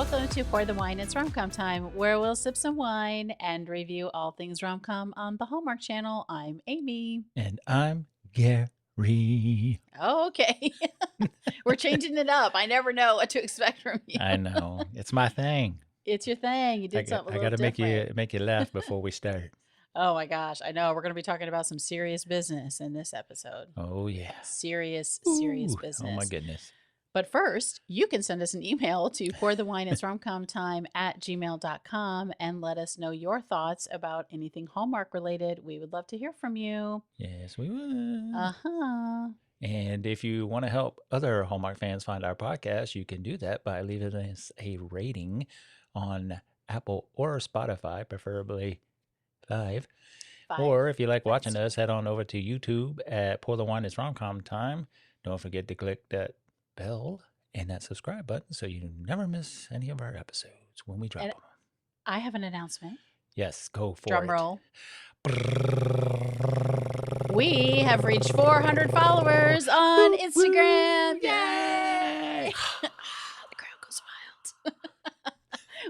Welcome to Pour the Wine. It's Rom-Com Time, where we'll sip some wine and review all things rom-com on the Hallmark Channel. I'm Amy. And I'm Garry. Oh, okay. We're changing it up. I never know what to expect from you. I know. It's my thing. It's your thing. You did something a little different. I got to make you laugh before we start. Oh my gosh. I know. We're going to be talking about some serious business in this episode. Oh, yeah. Serious business. Oh, my goodness. But first, you can send us an email to pourthewine@romcomtime@gmail.com and let us know your thoughts about anything Hallmark related. We would love to hear from you. Yes, we would. Uh-huh. And if you want to help other Hallmark fans find our podcast, you can do that by leaving us a rating on Apple or Spotify, preferably 5. Or if you like watching us, head on over to YouTube at Pour the Wine. It's Rom-Com Time. Don't forget to click that bell and that subscribe button so you never miss any of our episodes when we drop them. I have an announcement. Yes, go for Drum it. roll. We have reached 400 followers on Instagram. Yay! The crowd goes wild.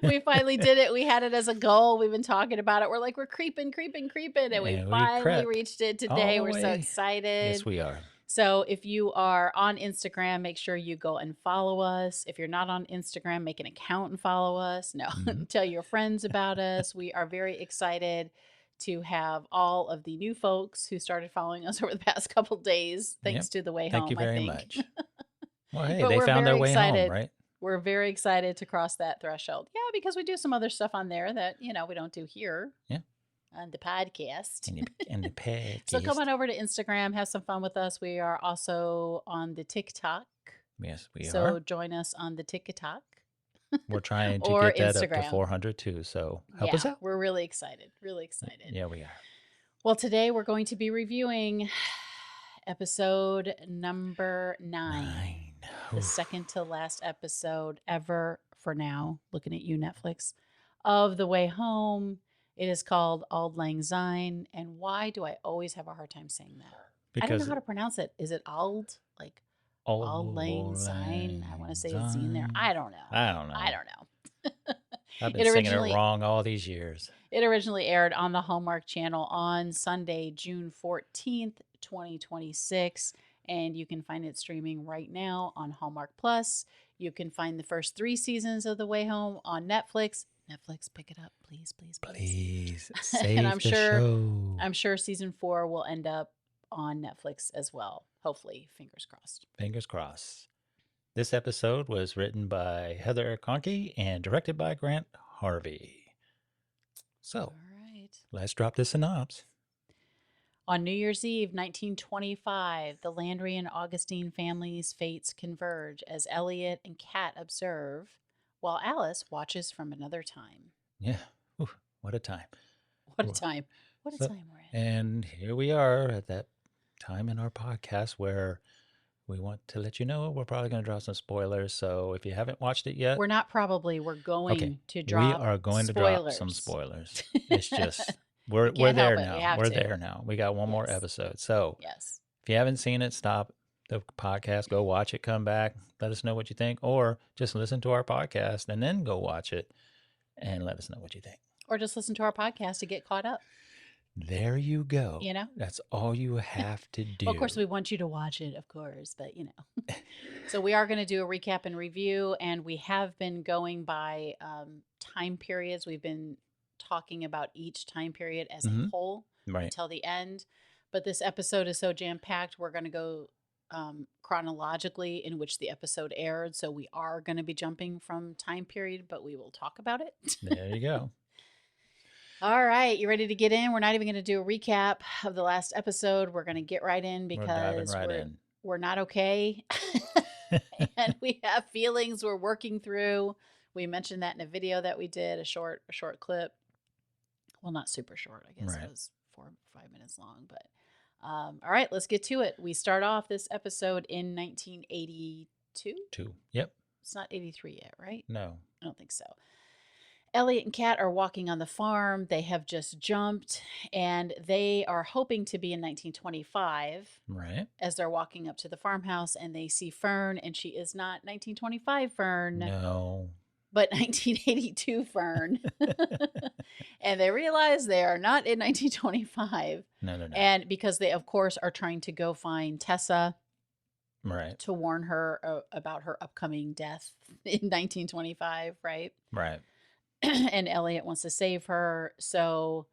We finally did it. We had it as a goal. We've been talking about it. We're like, we're creeping. And we finally reached it today. We're so excited. Yes, we are. So if you are on Instagram, make sure you go and follow us. If you're not on Instagram, make an account and follow us. No, tell your friends about us. We are very excited to have all of the new folks who started following us over the past couple of days, thanks to the way home. Thank you very much. Well, hey, but they found their way home, right? We're very excited to cross that threshold. Yeah, because we do some other stuff on there that, we don't do here. Yeah. On the podcast. And the podcast. So come on over to Instagram, have some fun with us. We are also on the TikTok. Yes, we are. So join us on the TikTok. We're trying to get that up to 400 too. So help us out. We're really excited. Yeah, we are. Well, today we're going to be reviewing episode number 9. The second to last episode ever for now. Looking at you, Netflix. Of The Way Home. It is called Auld Lang Syne. And why do I always have a hard time saying that? Because I don't know how to pronounce it. Is it Auld? Like Auld Lang Syne? I want to say it's in there. I don't know. I've been singing it wrong all these years. It originally aired on the Hallmark Channel on Sunday, June 14th, 2026. And you can find it streaming right now on Hallmark Plus. You can find the first 3 seasons of The Way Home on Netflix. Netflix, pick it up, please. Please save and the show. I'm sure season 4 will end up on Netflix as well. Hopefully, fingers crossed. Fingers crossed. This episode was written by Heather Conkey and directed by Grant Harvey. So, all right, let's drop the synopsis. On New Year's Eve, 1925, the Landry and Augustine families' fates converge as Elliot and Kat observe, while Alice watches from another time. Yeah. Ooh, what a time. What a time we're in. And here we are at that time in our podcast where we want to let you know we're probably going to drop some spoilers. So if you haven't watched it yet. We're not probably. We're going to drop We are going to drop some spoilers. It's just, we're there now. We're there now. We got one more episode. So if you haven't seen it, stop the podcast, go watch it, come back, let us know what you think, or just listen to our podcast and then go watch it and let us know what you think. Or just listen to our podcast to get caught up. There you go. That's all you have to do. Well, of course, we want you to watch it, of course, but So we are going to do a recap and review, and we have been going by time periods. We've been talking about each time period as a whole until the end. But this episode is so jam-packed, we're going to go chronologically in which the episode aired. So we are going to be jumping from time period, but we will talk about it. There you go. All right. You ready to get in? We're not even going to do a recap of the last episode. We're going to get right in because we're not okay. And we have feelings we're working through. We mentioned that in a video that we did, a short clip. Well, not super short. I guess it was 4 or 5 minutes long, but all right, let's get to it. We start off this episode in 1982. Yep. It's not 83 yet, right? No. I don't think so. Elliot and Kat are walking on the farm. They have just jumped, and they are hoping to be in 1925. Right. As they're walking up to the farmhouse, and they see Fern, and she is not 1925 Fern. No. but 1982 Fern. And they realize they are not in 1925. No. And because they, of course, are trying to go find Tessa. Right. To warn her about her upcoming death in 1925, right? Right. And Elliot wants to save her. So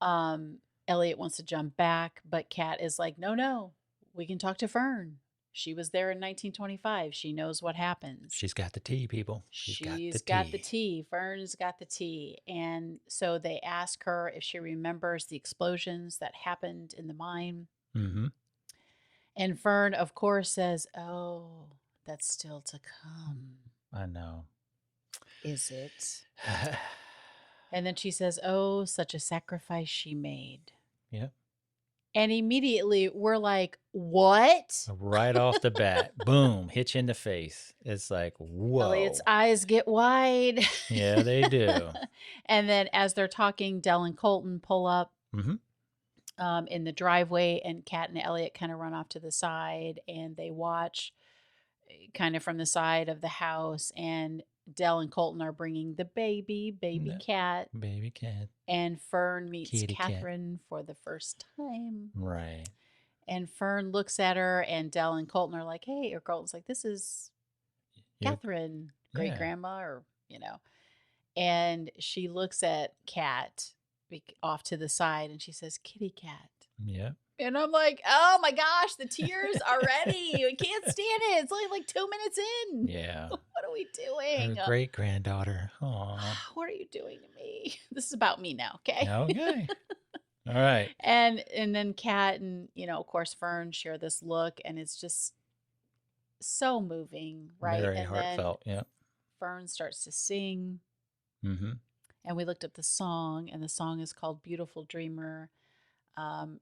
Elliot wants to jump back, but Kat is like, no, we can talk to Fern. She was there in 1925. She knows what happens. She's got the tea, people. She's got the tea. Fern's got the tea. And so they ask her if she remembers the explosions that happened in the mine. Mm-hmm. And Fern, of course, says, oh, that's still to come. I know. Is it? And then she says, oh, such a sacrifice she made. Yep. And immediately we're like, what? Right off the bat. Boom. Hit you in the face. It's like, whoa. Elliot's eyes get wide. Yeah, they do. And then as they're talking, Del and Colton pull up. Mm-hmm. In the driveway, and Kat and Elliot kind of run off to the side, and they watch kind of from the side of the house, and Del and Colton are bringing the baby cat. Baby cat. And Fern meets Kitty Catherine for the first time. Right. And Fern looks at her, and Del and Colton are like, hey, or Colton's like, this is Catherine, great-grandma, or, And she looks at Kat off to the side, and she says, kitty cat. Yeah. And I'm like, oh my gosh, the tears already. I can't stand it. It's only like 2 minutes in. Yeah. What are we doing? Her great-granddaughter. Aww. What are you doing to me? This is about me now, okay? Okay. All right. And then Kat and, of course, Fern share this look, and it's just so moving, right? Very and heartfelt, yeah. Fern starts to sing. Mm-hmm. And we looked up the song, and the song is called Beautiful Dreamer.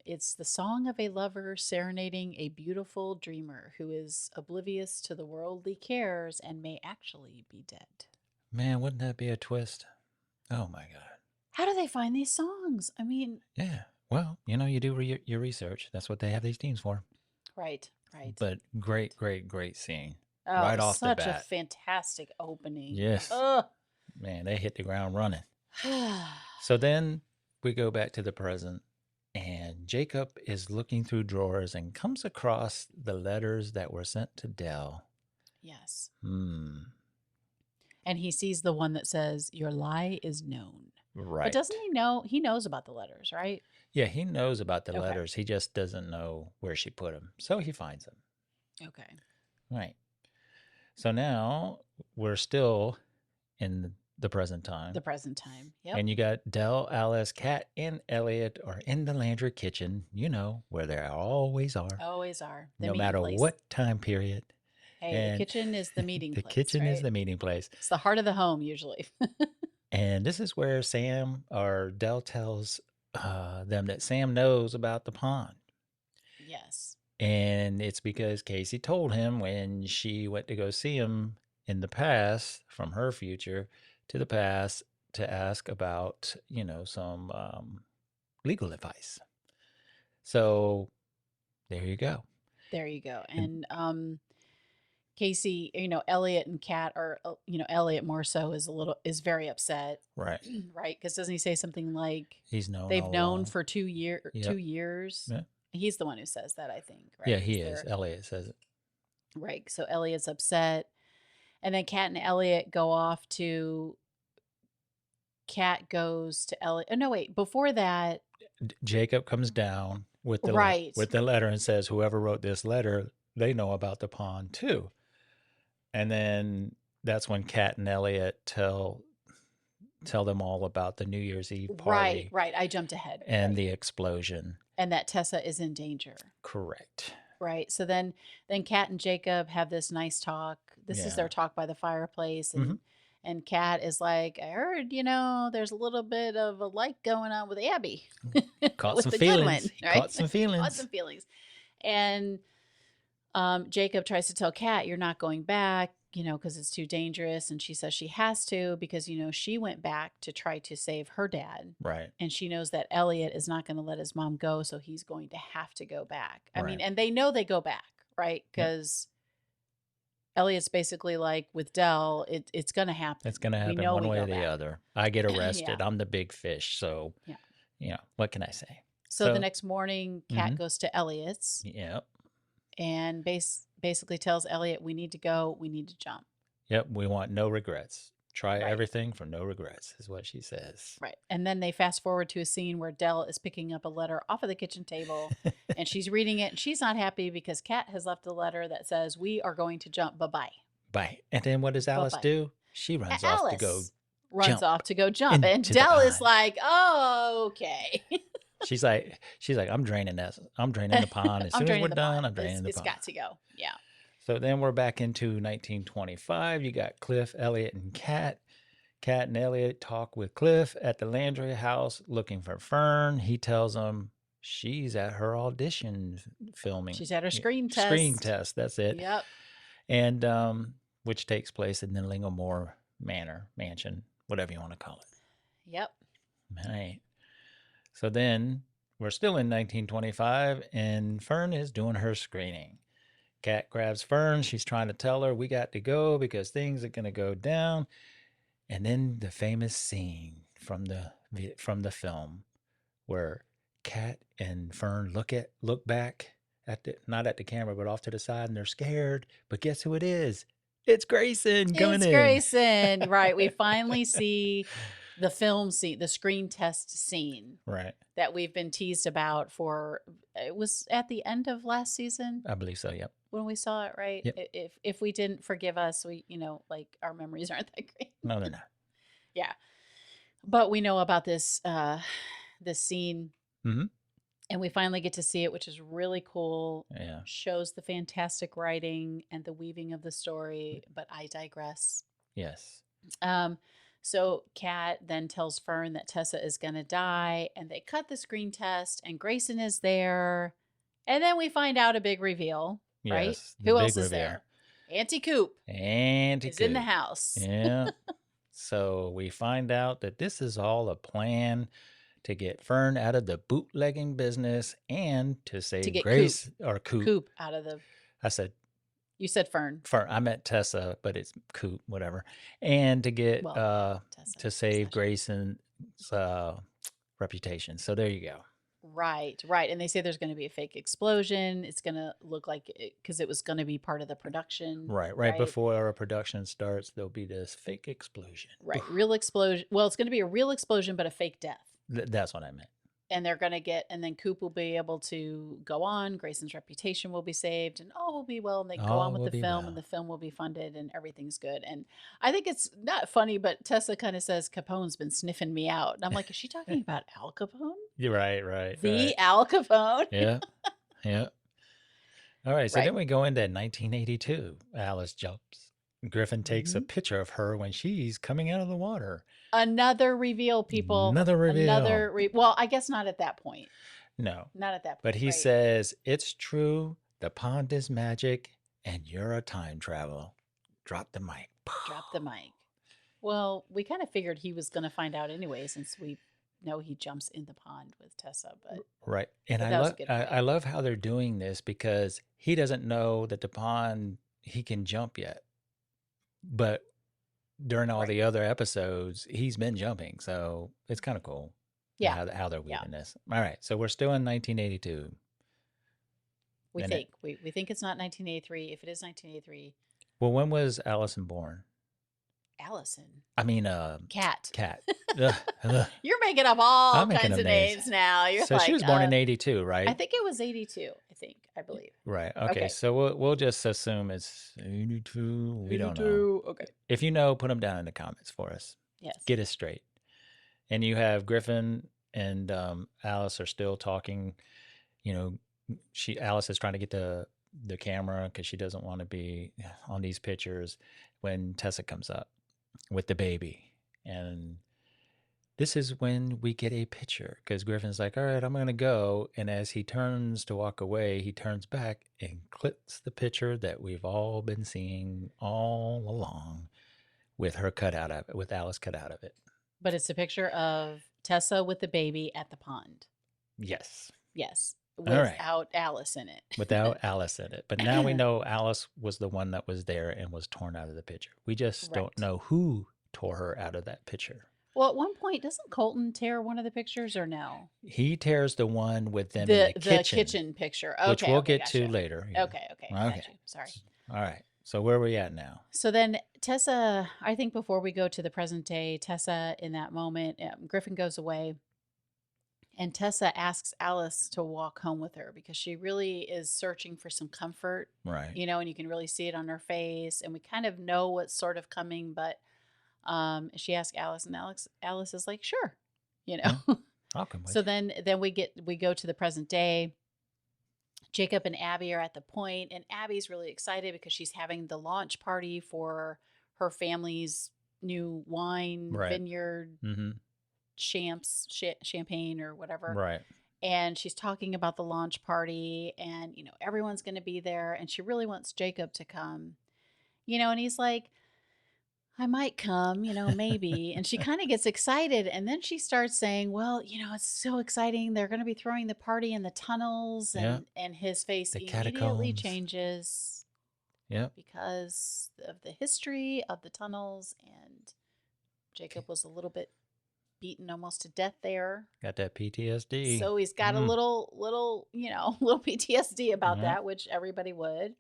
It's the song of a lover serenading a beautiful dreamer who is oblivious to the worldly cares and may actually be dead. Man, wouldn't that be a twist? Oh, my God. How do they find these songs? I mean... Yeah. Well, you do your research. That's what they have these teams for. Right. But great scene. Oh, right off the bat. Such a fantastic opening. Yes. Ugh. Man, they hit the ground running. So then we go back to the present, and Jacob is looking through drawers and comes across the letters that were sent to Del. Yes. And he sees the one that says, your lie is known. Right. But doesn't he know? He knows about the letters, right? Yeah, he knows about the letters. He just doesn't know where she put them. So he finds them. Okay. Right. So now we're still in the present time. The present time. Yep. And you got Del, Alice, Kat, and Elliot are in the Landry kitchen, where they always are. Always are. No matter what time period. Hey, the kitchen is the meeting place. The kitchen is the meeting place. It's the heart of the home, usually. And this is where Sam or Del tells them that Sam knows about the pond. Yes. And it's because Casey told him when she went to go see him in the past, from her future to the past, to ask about, some legal advice. So there you go. There you go. And Casey, Elliot and Kat are, Elliot more so is very upset. Right. Right. Because doesn't he say something like they've known for 2 years? Yep. 2 years. Yeah. He's the one who says that, I think. Right? Yeah, he is. Elliot says it. Right. So Elliot's upset. And then Kat and Elliot go off to... Kat goes to Elliot. Oh, no, wait. Before that... Jacob comes down with the letter and says, whoever wrote this letter, they know about the pond too. And then that's when Kat and Elliot tell them all about the New Year's Eve party. Right. I jumped ahead. And the explosion. And that Tessa is in danger. Correct. Right. So then Kat and Jacob have this nice talk. This is their talk by the fireplace. And and Kat is like, I heard, there's a little bit of a like going on with Abby. Caught some feelings. Caught some feelings. And Jacob tries to tell Kat, you're not going back, because it's too dangerous. And she says she has to because, she went back to try to save her dad. Right. And she knows that Elliot is not going to let his mom go. So he's going to have to go back. I mean, and they know they go back, right? Because Elliot's basically like, with Dell, it's going to happen. It's going to happen one way or the other. I get arrested. I'm the big fish. So, what can I say? So the next morning, Kat goes to Elliot's. Yep. And basically tells Elliot, we need to go. We need to jump. Yep. We want no regrets. Try everything for no regrets is what she says. Right. And then they fast forward to a scene where Dell is picking up a letter off of the kitchen table and she's reading it. And she's not happy because Kat has left a letter that says, we are going to jump. Bye-bye. Bye. And then what does Alice do? She runs off to go jump. And Dell is like, oh, okay. She's like, I'm draining this. I'm draining the pond. As soon as we're done, I'm draining the pond. It's got to go. Yeah. So then we're back into 1925. You got Cliff, Elliot, and Kat. Kat and Elliot talk with Cliff at the Landry house looking for Fern. He tells them she's at her audition filming. She's at her screen test. Screen test, that's it. Yep. And which takes place in the Linglemore Mansion, whatever you want to call it. Yep. All right. So then we're still in 1925, and Fern is doing her screening. Kat grabs Fern. She's trying to tell her, we got to go because things are going to go down. And then the famous scene from the film where Kat and Fern look back not at the camera, but off to the side, and they're scared. But guess who it is? It's Grayson coming in. It's Grayson. Right. We finally see the film scene, the screen test scene. Right. That we've been teased about it was at the end of last season. I believe so, yep. When we saw it, right? Yep. If we didn't, forgive us. We, our memories aren't that great. No, they're not. Yeah. But we know about this scene. Mm-hmm. And we finally get to see it, which is really cool. Yeah. Shows the fantastic writing and the weaving of the story, but I digress. Yes. So Kat then tells Fern that Tessa is going to die, and they cut the screen test, and Grayson is there. And then we find out a big reveal, right? Yes, Who else is there? Auntie Coop. Is in the house. Yeah. So we find out that this is all a plan to get Fern out of the bootlegging business and to save Grace or Coop. Coop out of the... You said Fern. Fern. I meant Tessa, but it's Coop, whatever. And to get to save Grayson's reputation. So there you go. Right. And they say there's going to be a fake explosion. It's going to look like because it was going to be part of the production. Right. Before our production starts, there'll be this fake explosion. Right. Real explosion. Well, it's going to be a real explosion, but a fake death. That's what I meant. And they're going to and then Coop will be able to go on. Grayson's reputation will be saved, and all will be well. And they go on with the film, and the film will be funded, and everything's good. And I think it's not funny, but Tessa kind of says, Capone's been sniffing me out. And I'm like, is she talking about Al Capone? You're right. The Al Capone? Yeah. All right. So then we go into 1982. Alice jumps. Griffin takes a picture of her when she's coming out of the water. Another reveal, people. Another reveal. Well, I guess not at that point. No. Not at that point. But he says, it's true. The pond is magic and you're a time traveler. Drop the mic. Well, we kind of figured he was going to find out anyway, since we know he jumps in the pond with Tessa. But right. And I love how they're doing this because he doesn't know that the pond, he can jump yet. But during all the other episodes, he's been jumping. So it's kind of cool. Yeah. How they're weaving this. All right. So we're still in 1982. We think it's not 1983. If it is 1983. Well, when was Allison born? Allison. I mean, Cat. You're making up all kinds of names now. So she was born in 82, right? I think it was 82. I believe. Right. Okay. So we'll just assume it's 82. We don't know. Okay. If you know, put them down in the comments for us. Yes. Get us straight. And you have Griffin and Alice are still talking. You know, Alice is trying to get the camera because she doesn't want to be on these pictures when Tessa comes up with the baby. And this is when we get a picture because Griffin's like, all right, I'm going to go. And as he turns to walk away, he turns back and clips the picture that we've all been seeing all along with her cut out of it, with Alice cut out of it. But it's a picture of Tessa with the baby at the pond. Yes. without Alice in it. Without Alice in it. But now we know Alice was the one that was there and was torn out of the picture. We just don't know who tore her out of that picture. Well, at one point, doesn't Colton tear one of the pictures or no? He tears the one with them in the kitchen. The kitchen picture. Okay, which we'll get to later. Yeah. Okay. Gotcha. Sorry. All right. So where are we at now? So then Tessa, I think before we go to the present day, Tessa in that moment, Griffin goes away. And Tessa asks Alice to walk home with her because she really is searching for some comfort. Right. And you can really see it on her face. And we kind of know what's sort of coming, but she asks Alice, and Alice is like, sure, I'll come with so then we go to the present day. Jacob and Abby are at the point, and Abby's really excited because she's having the launch party for her family's new wine vineyard. Mm-hmm. Champagne or whatever. Right. And she's talking about the launch party and, everyone's going to be there. And she really wants Jacob to come, and he's like, I might come, maybe. And she kind of gets excited. And then she starts saying, well, it's so exciting. They're going to be throwing the party in the tunnels. And his face immediately changes. Yeah. Because of the history of the tunnels. And Jacob was a little bit beaten almost to death there. Got that PTSD. So he's got a little PTSD about that, which everybody would.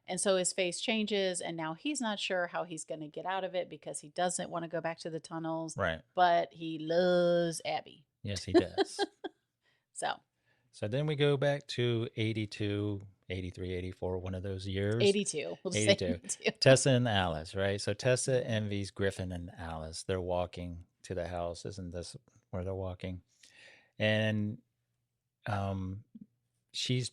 And so his face changes, and now he's not sure how he's going to get out of it because he doesn't want to go back to the tunnels. Right. But he loves Abby. Yes, he does. So then we go back to 82, 83, 84, one of those years. 82. We'll just 82. say 82. Tessa and Alice, right? So Tessa envies Griffin and Alice. They're walking to the house. Isn't this where they're walking? And she's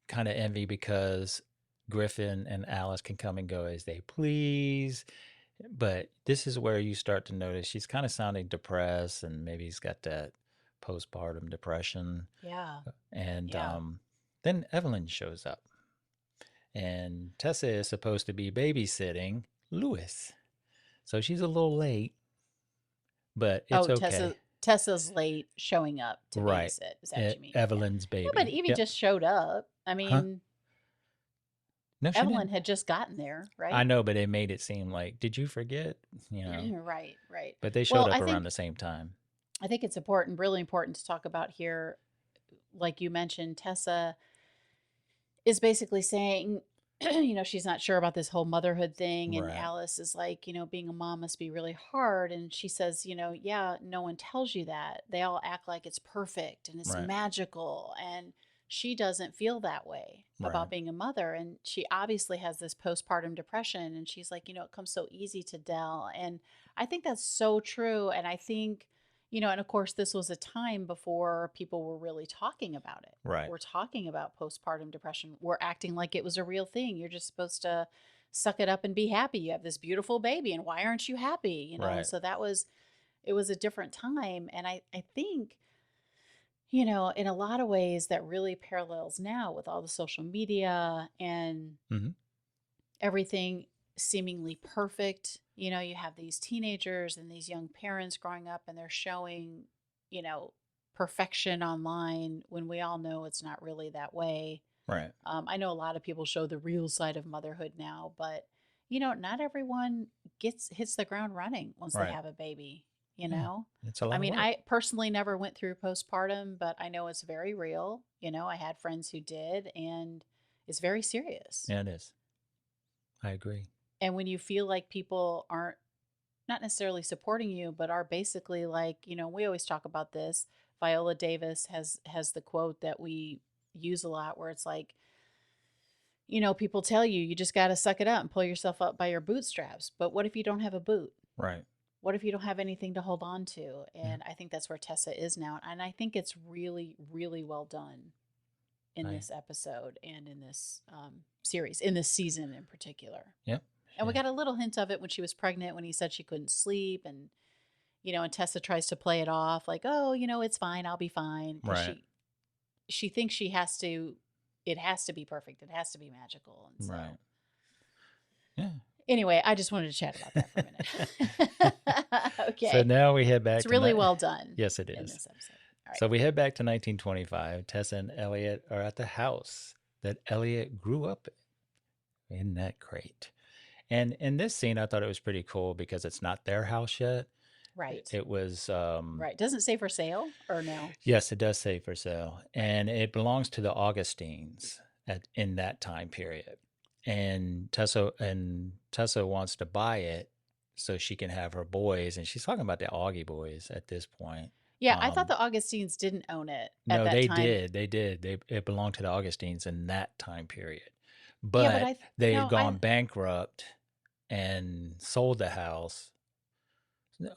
kind of envy because Griffin and Alice can come and go as they please. But this is where you start to notice she's kind of sounding depressed, and maybe he's got that postpartum depression. Yeah. And then Evelyn shows up. And Tessa is supposed to be babysitting Louis. So she's a little late, but it's okay. Tessa's late showing up to babysit. Is that what you mean? Evelyn's baby. Yeah, but Evie just showed up. I mean, no, Evelyn had just gotten there, right? I know, but it made it seem like, did you forget? Right. But they showed up around the same time. I think it's really important to talk about here. Like you mentioned, Tessa is basically saying, she's not sure about this whole motherhood thing. And Alice is like, being a mom must be really hard. And she says, yeah, no one tells you that. They all act like it's perfect and it's magical. And she doesn't feel that way about being a mother. And she obviously has this postpartum depression. And she's like, it comes so easy to Dell. And I think that's so true. And I think, and of course, this was a time before people were really talking about it. Right. We're talking about postpartum depression. We're acting like it was a real thing. You're just supposed to suck it up and be happy. You have this beautiful baby, and why aren't you happy? And so it was a different time. And I think, in a lot of ways that really parallels now with all the social media and everything seemingly perfect. You have these teenagers and these young parents growing up, and they're showing, perfection online when we all know it's not really that way. Right. I know a lot of people show the real side of motherhood now, but not everyone hits the ground running once they have a baby. It's a lot. I personally never went through postpartum, but I know it's very real. I had friends who did, and it's very serious. Yeah, it is. I agree. And when you feel like people aren't not necessarily supporting you, but are basically like, we always talk about this. Viola Davis has the quote that we use a lot where it's like, people tell you just got to suck it up and pull yourself up by your bootstraps. But what if you don't have a boot? Right. What if you don't have anything to hold on to? And I think that's where Tessa is now. And I think it's really, really well done in this episode and in this series, in this season in particular. Yep. And we got a little hint of it when she was pregnant, when he said she couldn't sleep. And, and Tessa tries to play it off like, oh, it's fine. I'll be fine. Right. She thinks it has to be perfect. It has to be magical. And so, right. Yeah. Anyway, I just wanted to chat about that for a minute. Okay. So now we head back. It's really well done. Yes, it is. In this episode. right. So we head back to 1925. Tessa and Elliot are at the house that Elliot grew up in. Isn't that great? And in this scene, I thought it was pretty cool because it's not their house yet. Right. It was. Right. Doesn't it say for sale or no? Yes, it does say for sale. And it belongs to the Augustines in that time period. And Tessa wants to buy it so she can have her boys. And she's talking about the Augie boys at this point. Yeah, I thought the Augustines didn't own it at No, that they time. did. They did. It belonged to the Augustines in that time period. Yeah, But they had gone bankrupt and sold the house.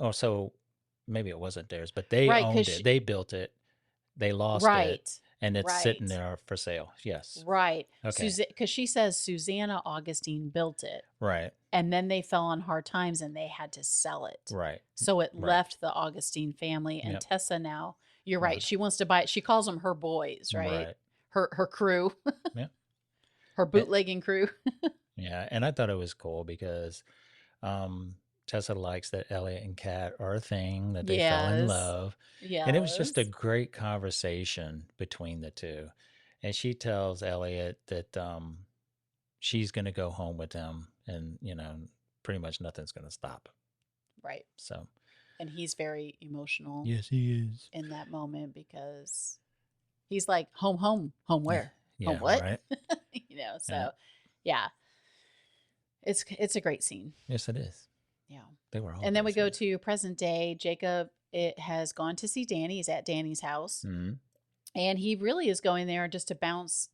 Or so maybe it wasn't theirs, but they owned it. They built it. They lost it. And it's sitting there for sale. Yes. Right. Okay. Because she says Susanna Augustine built it. Right. And then they fell on hard times and they had to sell it. Right. So it left the Augustine family. And Tessa now, you're right. She wants to buy it. She calls them her boys, right? Her crew. Yeah. Her bootlegging crew. Yeah. And I thought it was cool because Tessa likes that Elliot and Kat are a thing, that they fell in love. Yeah. And it was just a great conversation between the two. And she tells Elliot that she's going to go home with him and, pretty much nothing's going to stop him. Right. So. And he's very emotional. Yes, he is. In that moment because he's like, home where? Yeah, home what? Right. So yeah. It's a great scene. Yes, it is. Yeah. They were all. And then we go to present day. Jacob has gone to see Danny. He's at Danny's house. Mm-hmm. And he really is going there just to bounce,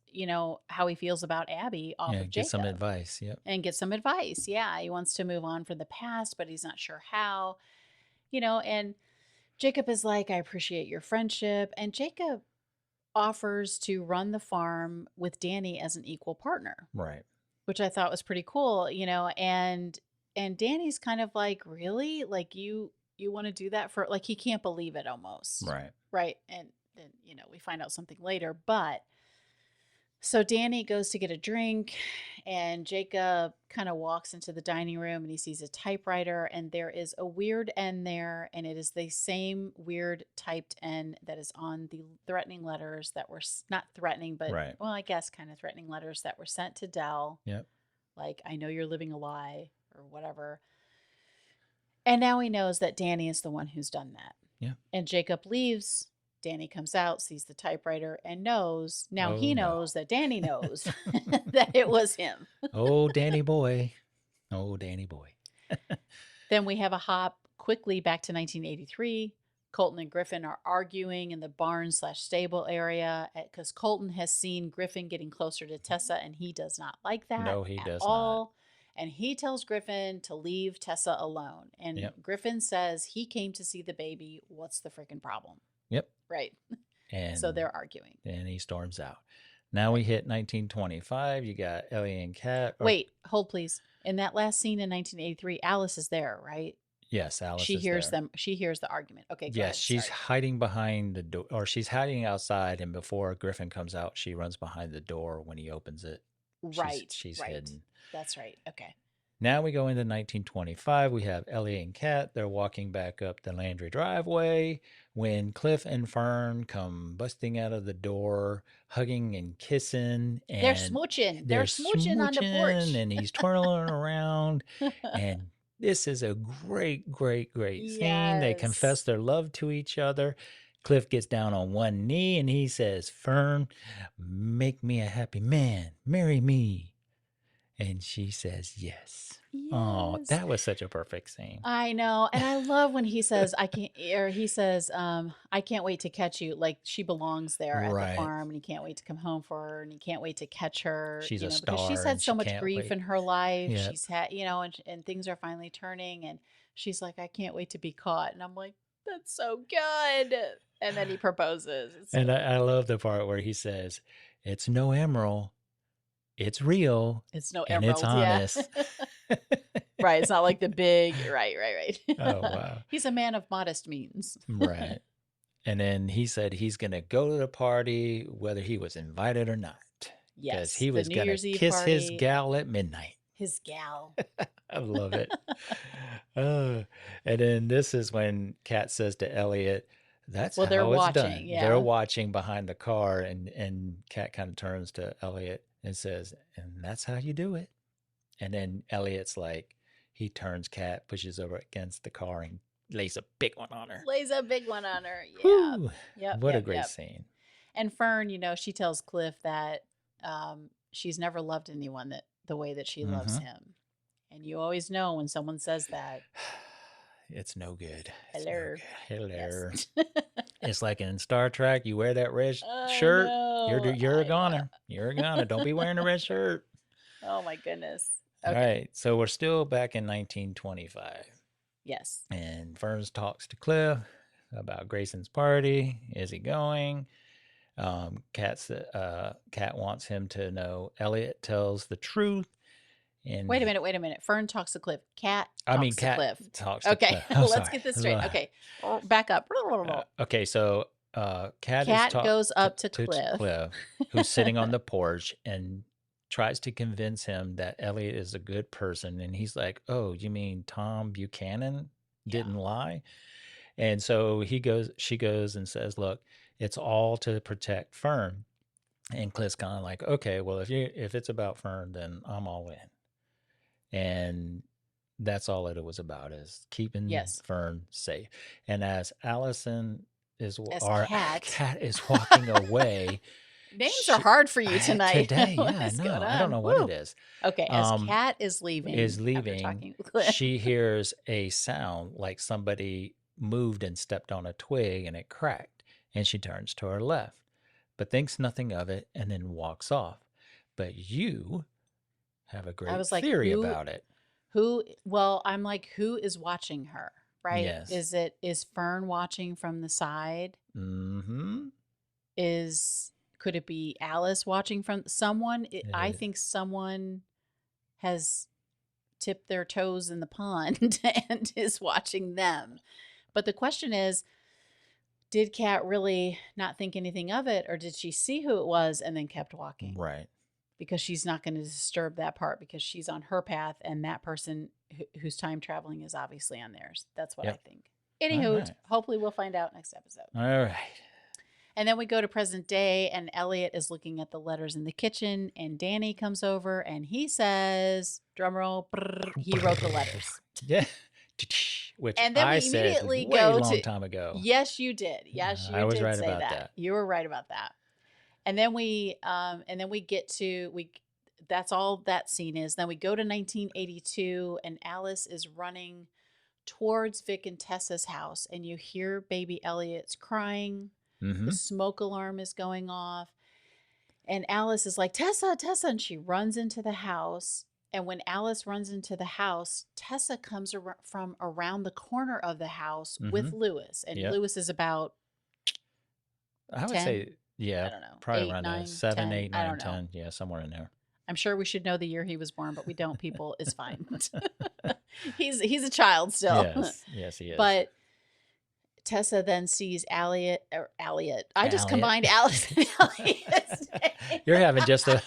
how he feels about Abby off of Jacob. Get some advice. Yep. And get some advice. Yeah. He wants to move on from the past, but he's not sure how. And Jacob is like, I appreciate your friendship. And Jacob offers to run the farm with Danny as an equal partner. Right. Which I thought was pretty cool, and Danny's kind of like, really? Like you want to do that for, like, he can't believe it almost. Right. Right. And then, we find out something later, but so Danny goes to get a drink and Jacob kind of walks into the dining room and he sees a typewriter and there is a weird N there. And it is the same weird typed N that is on the threatening letters that were not threatening, but well, I guess kind of threatening letters that were sent to Dell. Yep. Like, I know you're living a lie or whatever. And now he knows that Danny is the one who's done that. Yeah. And Jacob leaves. Danny comes out, sees the typewriter, and knows. Now he knows that Danny knows that it was him. Oh, Danny boy. Oh, Danny boy. Then we have a hop quickly back to 1983. Colton and Griffin are arguing in the barn/stable area because Colton has seen Griffin getting closer to Tessa, and he does not like that. No, he does not. And he tells Griffin to leave Tessa alone. And Griffin says he came to see the baby. What's the freaking problem? Yep. Right. And so they're arguing. And he storms out. Now we hit 1925. You got Ellie and Kat. Wait, hold please. In that last scene in 1983, Alice is there, right? Yes, Alice she is hears there. them. She hears the argument. Okay, go yes, ahead. She's hiding behind the door, or she's hiding outside, and before Griffin comes out, she runs behind the door when he opens it. Right. She's hidden. That's right. Okay. Now we go into 1925. We have Ellie and Kat. They're walking back up the Landry driveway when Cliff and Fern come busting out of the door, hugging and kissing. And they're smooching. They're smooching on the porch. And he's twirling around. And this is a great scene. They confess their love to each other. Cliff gets down on one knee and he says, Fern, make me a happy man. Marry me. And she says, yes. Oh, that was such a perfect scene. I know. And I love when he says, I can't wait to catch you. Like, she belongs there at the farm and he can't wait to come home for her and he can't wait to catch her. She's a star. Because she's had so much grief in her life. Yep. She's had, and things are finally turning and she's like, I can't wait to be caught. And I'm like, that's so good. And then he proposes. And I love the part where he says, it's no emerald. It's real. It's no and emerald. It's honest. Yeah. Right. It's not like the big. Right. Oh, wow. He's a man of modest means. Right. And then he said he's going to go to the party, whether he was invited or not. Yes. Because he was going to kiss his gal at midnight. His gal. I love it. And then this is when Kat says to Elliot That's Well, they're how it's watching, done. yeah. They're watching behind the car, and Kat kind of turns to Elliot and says, "And that's how you do it." And then Elliot's like, he turns Kat, pushes over against the car, and lays a big one on her. Lays a big one on her. Yeah. Whew. Yep. What a great scene. And Fern, she tells Cliff that she's never loved anyone the way that she loves him. And you always know when someone says that. It's no good. Hello. Hello. Yes. It's like in Star Trek, you wear that red shirt, you're a goner. You're a goner. Don't be wearing a red shirt. Oh, my goodness. Okay. All right. So we're still back in 1925. Yes. And Ferns talks to Cliff about Grayson's party. Is he going? Kat wants him to know Elliot tells the truth. And wait a minute. Fern talks to Cliff. Kat talks to Cliff. Talks to Cliff. Let's get this straight. Okay. Back up. Okay, so Kat goes up to Cliff, who's sitting on the porch, and tries to convince him that Elliot is a good person. And he's like, "Oh, you mean Tom Buchanan didn't lie?" And so she goes and says, "Look, it's all to protect Fern." And Cliff's kind of like, "Okay, well, if it's about Fern, then I'm all in." And that's all it was about, is keeping Fern safe. And as Kat is walking away. Names are hard for you tonight. Today, yeah, no, I don't know what it is. Okay, as Kat is leaving, she hears a sound like somebody moved and stepped on a twig, and it cracked. And she turns to her left, but thinks nothing of it, and then walks off. But you have a great theory about it. I'm like, who is watching her, right? Yes. Is Fern watching from the side? Mm-hmm. Could it be Alice watching from someone? I think someone has tipped their toes in the pond and is watching them. But the question is, did Kat really not think anything of it, or did she see who it was and then kept walking? Right. Because she's not going to disturb that part, because she's on her path, and that person who's time traveling is obviously on theirs. That's what I think. Anywho, hopefully we'll find out next episode. All right. And then we go to present day, and Elliot is looking at the letters in the kitchen, and Danny comes over, and he says, drumroll, he wrote the letters. Yeah. Which and then we immediately go to time ago. Yes, you did. Yes, you did say that. You were right about that. And then we get to that's all that scene is. Then we go to 1982, and Alice is running towards Vic and Tessa's house, and you hear baby Elliot's crying. Mm-hmm. The smoke alarm is going off, and Alice is like, Tessa, and she runs into the house. And when Alice runs into the house, Tessa comes from around the corner of the house with Lewis, and Lewis is about, I would 10? Say, yeah, I don't know, probably 8, around 9, 7, 10, 8, 9, 10, yeah, somewhere in there. I'm sure we should know the year he was born, but we don't. People, it's fine. He's a child still. Yes, he is. But Tessa then sees Elliot. I just combined Alice and Elliot's name. You're having just as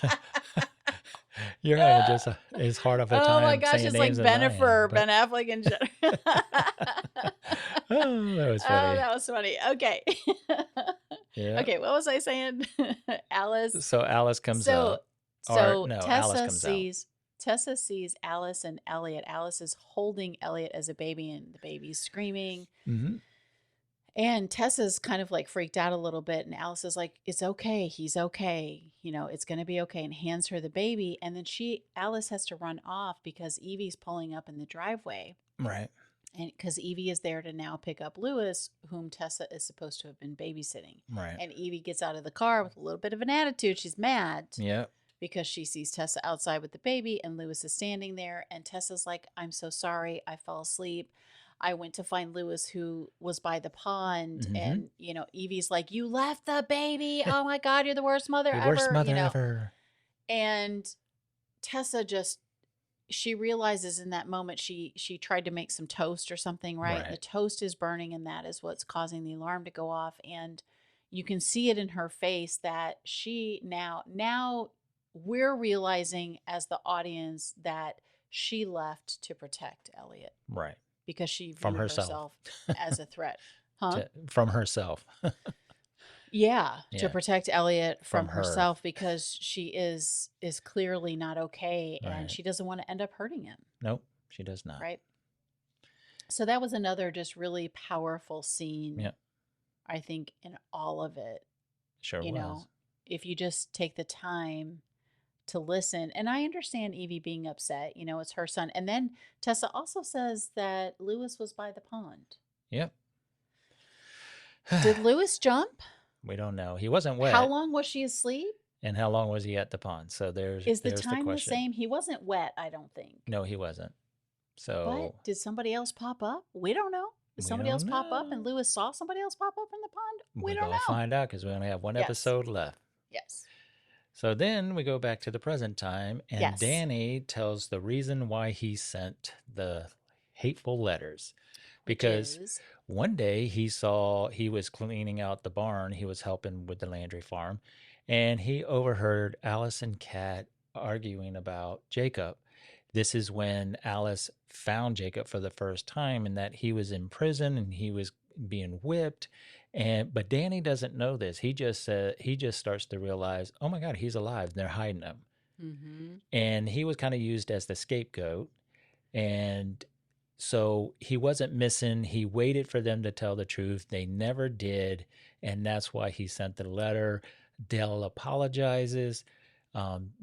hard of a time. Oh my gosh, it's like Ben Affleck and that was funny. Oh, that was funny. Okay. Yeah. Okay, what was I saying? Alice. So Alice comes up. Tessa sees Alice and Elliot. Alice is holding Elliot as a baby, and the baby's screaming. Mm-hmm. And Tessa's kind of like freaked out a little bit, and Alice is like, "It's okay. He's okay. It's going to be okay," and hands her the baby. And then Alice has to run off because Evie's pulling up in the driveway. Right. And because Evie is there to now pick up Lewis, whom Tessa is supposed to have been babysitting. Right. And Evie gets out of the car with a little bit of an attitude. She's mad. Yeah. Because she sees Tessa outside with the baby, and Lewis is standing there. And Tessa's like, "I'm so sorry. I fell asleep. I went to find Lewis, who was by the pond." Mm-hmm. And, Evie's like, "You left the baby. Oh my God, you're the worst mother ever. Worst mother ever." And Tessa she realizes in that moment she tried to make some toast or something, right? The toast is burning, and that is what's causing the alarm to go off. And you can see it in her face that she now we're realizing as the audience that she left to protect Elliot. Right. Because she viewed herself as a threat. Huh? From herself. Yeah, to Yeah, protect Elliot from from her. herself because she is clearly not okay and Right. she doesn't want to end up hurting him, Nope, she does not. right? So that was another just really powerful scene, Yep, I think, in all of it. sure You was. know, if you just take the time to listen. And I understand Evie being upset, it's her son. And then Tessa also says that Lewis was by the pond. Yep. Did Lewis jump? We don't know. He wasn't How wet. long was she asleep? And how long was he at the pond? So Is the there's the time the question. same? He wasn't wet, I don't think. No, he wasn't. But So did somebody else pop up? We don't know. Did we somebody else don't pop up and know. Lewis saw somebody else pop up in the pond? We We're don't gonna know. find out because we only have one Yes. episode left. Yes. So then we go back to the present time, and Yes. Danny tells the reason why he sent the hateful letters. Because one day he was cleaning out the barn. He was helping with the Landry farm, and he overheard Alice and Kat arguing about Jacob. This is when Alice found Jacob for the first time and that he was in prison and he was being whipped. But Danny doesn't know this. He just starts to realize, oh my God, he's alive. They're hiding him. Mm-hmm. And he was kind of used as the scapegoat. And so he wasn't missing. He waited for them to tell the truth. They never did. And that's why he sent the letter. Dell apologizes.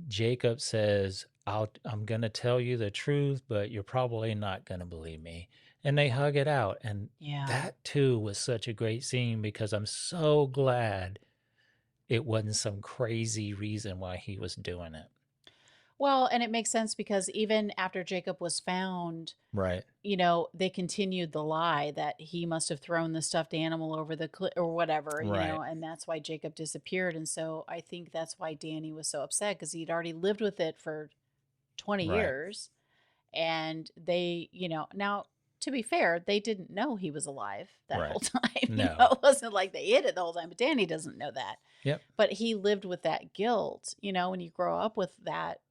Jacob says, I'm going to tell you the truth, but you're probably not going to believe me. And they hug it out. And that too was such a great scene because I'm so glad it wasn't some crazy reason why he was doing it. Well, and it makes sense because even after Jacob was found, right, they continued the lie that he must have thrown the stuffed animal over the cliff or whatever, and that's why Jacob disappeared. And so I think that's why Danny was so upset because he'd already lived with it for 20 years. And they, now to be fair, they didn't know he was alive that whole time. No. It wasn't like they hid it the whole time, but Danny doesn't know that. Yep. But he lived with that guilt, when you grow up with that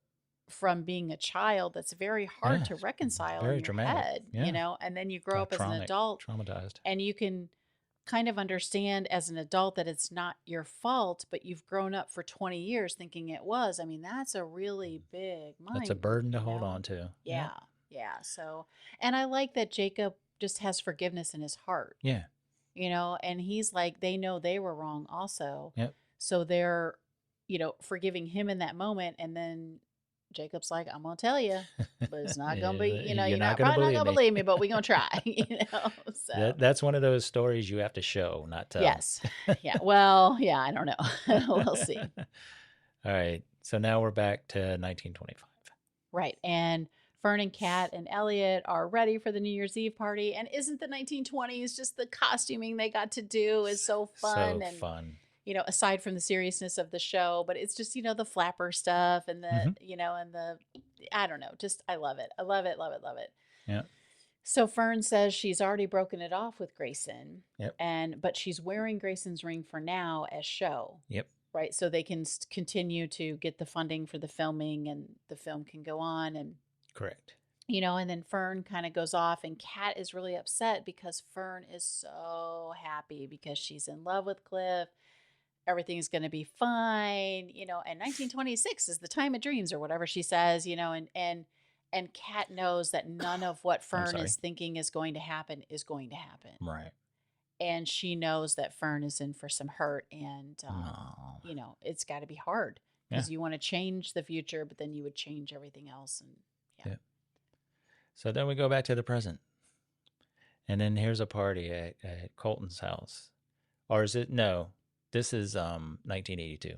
from being a child, that's very hard to reconcile in your head, and then you grow up as an adult, traumatized, and you can kind of understand as an adult that it's not your fault, but you've grown up for 20 years thinking it was. I mean, that's a really big mind. That's a burden to hold on to. Yeah. Yeah. So, and I like that Jacob just has forgiveness in his heart. Yeah. And he's like, they know they were wrong also. Yep. So they're, forgiving him in that moment. And then Jacob's like, I'm going to tell you, but it's not going to be, you're probably not going to believe me, but we're going to try, So that's one of those stories you have to show, not tell. Yes. Yeah. Well, yeah, I don't know. We'll see. All right. So now we're back to 1925. Right. And Fern and Kat and Elliot are ready for the New Year's Eve party. And isn't the 1920s just the costuming they got to do is so fun? So fun. Aside from the seriousness of the show, but it's just, the flapper stuff and the, and the, I don't know, just, I love it. I love it, love it, love it. Yeah. So Fern says she's already broken it off with Grayson. Yep. But she's wearing Grayson's ring for now as show. Yep. Right. So they can continue to get the funding for the filming and the film can go on. And correct. And then Fern kind of goes off and Kat is really upset because Fern is so happy because she's in love with Cliff. Everything's going to be fine, and 1926 is the time of dreams or whatever she says, and Kat knows that none of what Fern is thinking is going to happen is going to happen. Right. And she knows that Fern is in for some hurt and, it's got to be hard because you want to change the future, but then you would change everything else. And So then we go back to the present. And then here's a party at Colton's house. Or is it? No. This is 1982.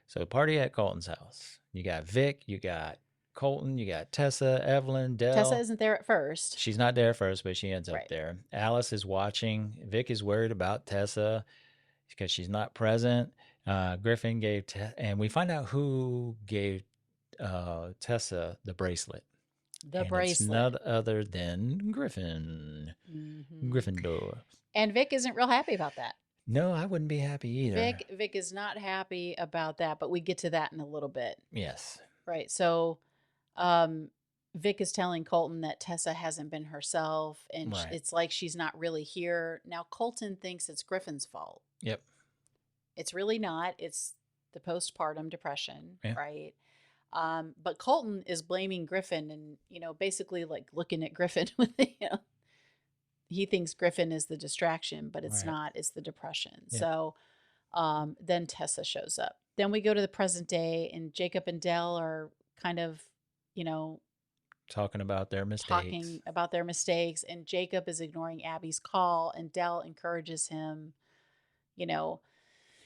So party at Colton's house. You got Vic, you got Colton, you got Tessa, Evelyn, Dell. Tessa isn't there at first. She's not there first, but she ends up there. Alice is watching. Vic is worried about Tessa because she's not present. Griffin gave, and we find out who gave Tessa the bracelet. Bracelet. It's none other than Griffin. Mm-hmm. Gryffindor. And Vic isn't real happy about that. No, I wouldn't be happy either. Vic is not happy about that, but we get to that in a little bit. Yes. Right. So, Vic is telling Colton that Tessa hasn't been herself, and Right. it's like she's not really here. Now, Colton thinks it's Griffin's fault. Yep. It's really not. It's the postpartum depression, Yeah. right? But Colton is blaming Griffin and, basically like looking at Griffin with, he thinks Griffin is the distraction, but it's Right. not. It's the depression. Yeah. So then Tessa shows up. Then we go to the present day, and Jacob and Dell are kind of, talking about their mistakes. And Jacob is ignoring Abby's call, and Dell encourages him.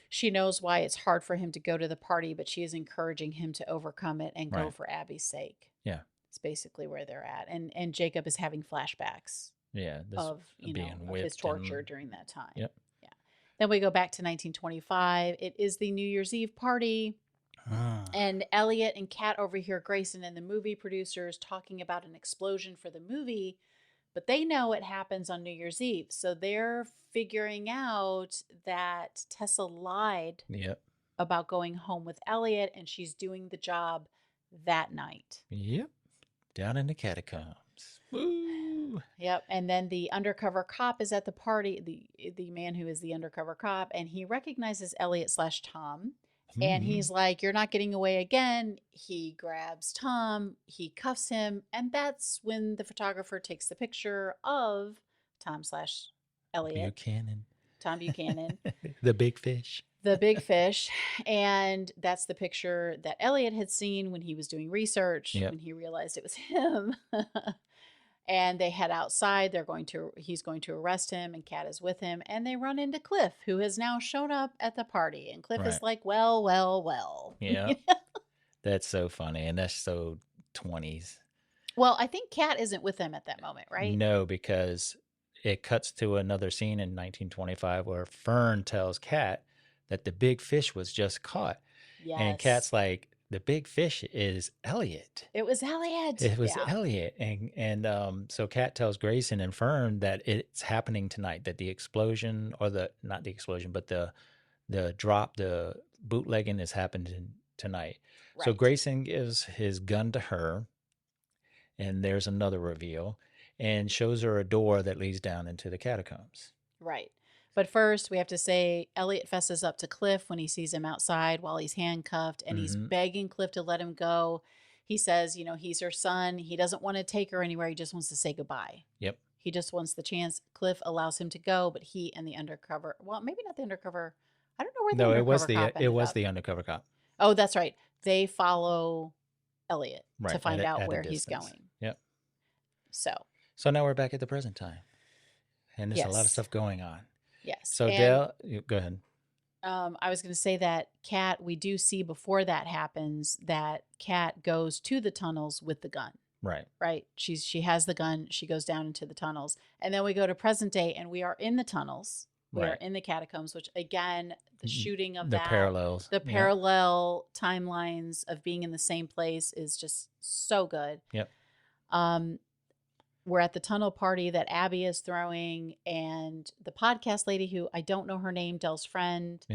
She knows why it's hard for him to go to the party, but she is encouraging him to overcome it and go Right. for Abby's sake. Yeah. It's basically where they're at. And Jacob is having flashbacks of his torture during that time. Yep. Yeah. Then we go back to 1925. It is the New Year's Eve party. And Elliot and Kat overhear Grayson and the movie producers talking about an explosion for the movie, but they know it happens on New Year's Eve. So they're figuring out that Tessa lied about going home with Elliot, and she's doing the job that night. Yep. Down in the catacombs. Woo! Yep. And then the undercover cop is at the party, the man who is the undercover cop, and he recognizes Elliot/Tom. And he's like, "You're not getting away again." He grabs Tom, he cuffs him, and that's when the photographer takes the picture of Tom/Elliot. Tom Buchanan. The big fish. The big fish. And that's the picture that Elliot had seen when he was doing research, when he realized it was him. And they head outside. He's going to arrest him, and Kat is with him. And they run into Cliff, who has now shown up at the party. And Cliff is like, well. Yeah. That's so funny. And that's so 20s. Well, I think Kat isn't with them at that moment, right? No, because it cuts to another scene in 1925 where Fern tells Kat that the big fish was just caught. Yes. And Kat's like, the big fish is Elliot. It was Elliot. It was Elliot. And so Kat tells Grayson and Fern that it's happening tonight, that the explosion, or not the explosion, but the bootlegging is happening tonight. Right. So Grayson gives his gun to her, and there's another reveal, and shows her a door that leads down into the catacombs. Right. But first, we have to say Elliot fesses up to Cliff when he sees him outside while he's handcuffed, and he's begging Cliff to let him go. He says, he's her son. He doesn't want to take her anywhere. He just wants to say goodbye. Yep. He just wants the chance. Cliff allows him to go, but he and the undercover, well, maybe not the undercover. I don't know where the undercover cop ended up. It was the undercover cop. Oh, that's right. They follow Elliot to find out where he's going. Yep. So now we're back at the present time, and there's a lot of stuff going on. Yes. So Dale, go ahead. I was going to say that Kat, we do see before that happens that Kat goes to the tunnels with the gun. Right. Right. She has the gun. She goes down into the tunnels, and then we go to present day, and we are in the tunnels. We are in the catacombs, which again, the shooting of the parallel timelines of being in the same place is just so good. Yep. We're at the tunnel party that Abby is throwing, and the podcast lady, who I don't know her name, Dell's friend,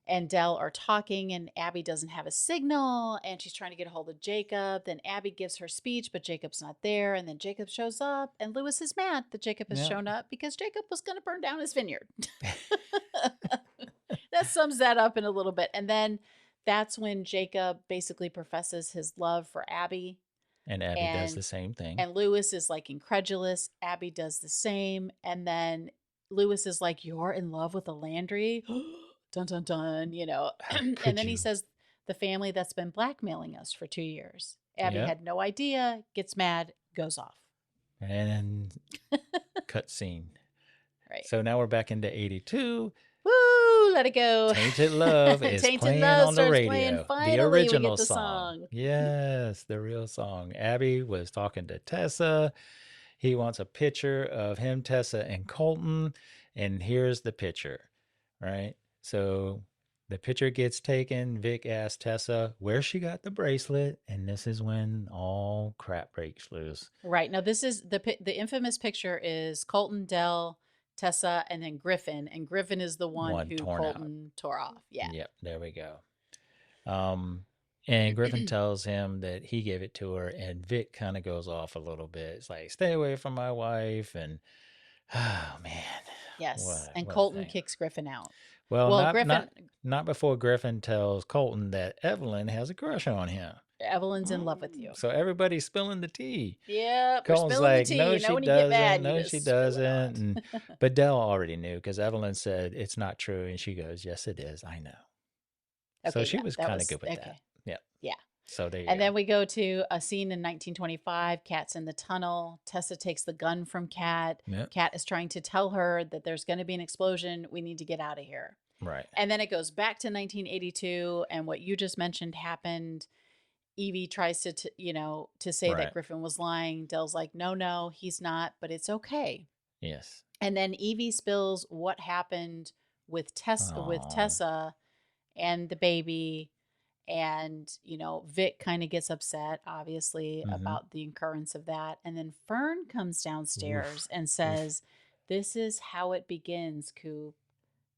and Dell are talking, and Abby doesn't have a signal, and she's trying to get a hold of Jacob. Then Abby gives her speech, but Jacob's not there, and then Jacob shows up, and Lewis is mad that Jacob has shown up because Jacob was going to burn down his vineyard. That sums that up in a little bit. And then that's when Jacob basically professes his love for Abby. And Abby does the same thing. And Lewis is like incredulous. Abby does the same. And then Lewis is like, "You're in love with a Landry?" Dun, dun, dun, And then he says, "The family that's been blackmailing us for 2 years." Abby had no idea, gets mad, goes off. And cut scene. Right. So now we're back into 82. Woo, let it go. Tainted Love is playing on the radio. Finally, the original we get the song. Yes, the real song. Abby was talking to Tessa. He wants a picture of him, Tessa, and Colton. And here's the picture, right? So the picture gets taken. Vic asks Tessa where she got the bracelet. And this is when all crap breaks loose. Right. Now, this is the infamous picture is Colton, Dell, Tessa, and then Griffin. And Griffin is the one who Colton tore off. Yeah. Yep. There we go. And Griffin tells him that he gave it to her, and Vic kind of goes off a little bit. It's like, stay away from my wife. And, oh, man. Yes. And What a Colton thing. kicks Griffin out. Well, Griffin... Not before Griffin tells Colton that Evelyn has a crush on him. Evelyn's in love with you. So everybody's spilling the tea. Yep, Colton's spilling like, the tea. no, You know she when you get mad, doesn't. you No, just she spill it doesn't. But Dell already knew because Evelyn said it's not true. And she goes, yes, it is. I know. Okay, so she was kind of good with that. Yeah. Yeah. So there you And go. then we go to a scene in 1925. Kat's in the tunnel. Tessa takes the gun from Kat. Yep. Kat is trying to tell her that there's going to be an explosion. We need to get out of here. Right. And then it goes back to 1982. And what you just mentioned happened. Evie tries to say that Griffin was lying. Dell's like, no, he's not, but it's okay. Yes. And then Evie spills what happened with Tessa and the baby. And, Vic kind of gets upset, obviously, about the occurrence of that. And then Fern comes downstairs and says, this is how it begins, Coop.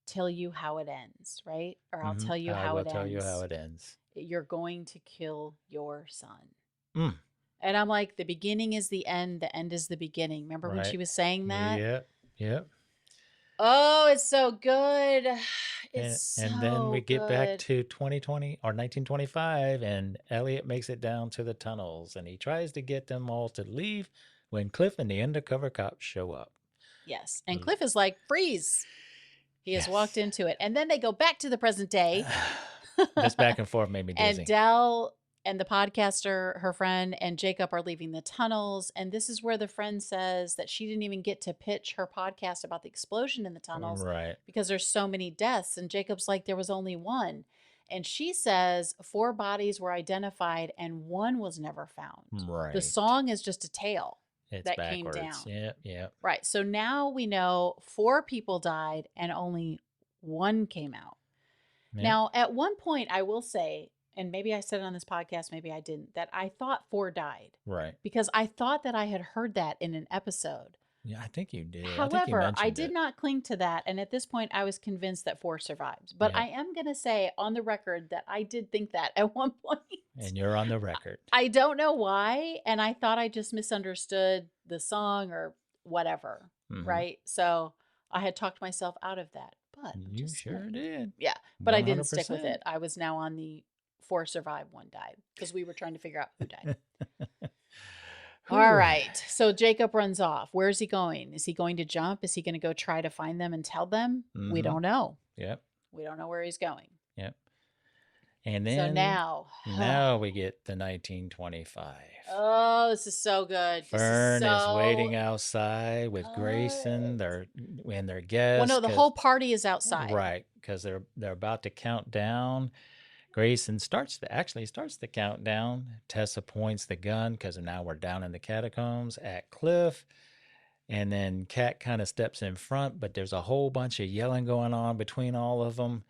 Tell you how it ends, right? Or I'll tell you how it ends. I will tell you how it ends. You're going to kill your son. And I'm like, the beginning is the end is the beginning. Remember when she was saying that? Yep. Oh, it's so good. And then we get back to 2020 or 1925, and Elliot makes it down to the tunnels, and he tries to get them all to leave when Cliff and the undercover cops show up. Yes, and Cliff is like, freeze. He has walked into it. And then they go back to the present day. This back and forth made me dizzy. And Dell and the podcaster, her friend, and Jacob are leaving the tunnels. And this is where the friend says that she didn't even get to pitch her podcast about the explosion in the tunnels. Right. Because there's so many deaths. And Jacob's like, there was only one. And she says 4 bodies were identified and 1 was never found. Right. The song is just a tale that backwards. came down. Yep. Right. So now we know 4 people died and only 1 came out. Yep. Now, at one point, I will say, and maybe I said it on this podcast, maybe I didn't, that I thought 4 died. Right. Because I thought that I had heard that in an episode. Yeah, I think you did. However, I did not cling to that. And at this point, I was convinced that 4 survived. But I am going to say on the record that I did think that at one point. And you're on the record. I don't know why. And I thought I just misunderstood the song or whatever. Right. So I had talked myself out of that. But you sure did. Yeah. But 100%. I didn't stick with it. I was now on the 4 survived, 1 died. Because we were trying to figure out who died. All right. So Jacob runs off. Where is he going? Is he going to jump? Is he going to go try to find them and tell them? We don't know. Yep. We don't know where he's going. Yep. And then so now we get the 1925. Oh, this is so good. Fern is waiting outside with Grayson. They're their guests. Well, no, the whole party is outside. Right, because they're about to count down. Grayson starts the countdown. Tessa points the gun because now we're down in the catacombs at Cliff. And then Kat kind of steps in front, but there's a whole bunch of yelling going on between all of them.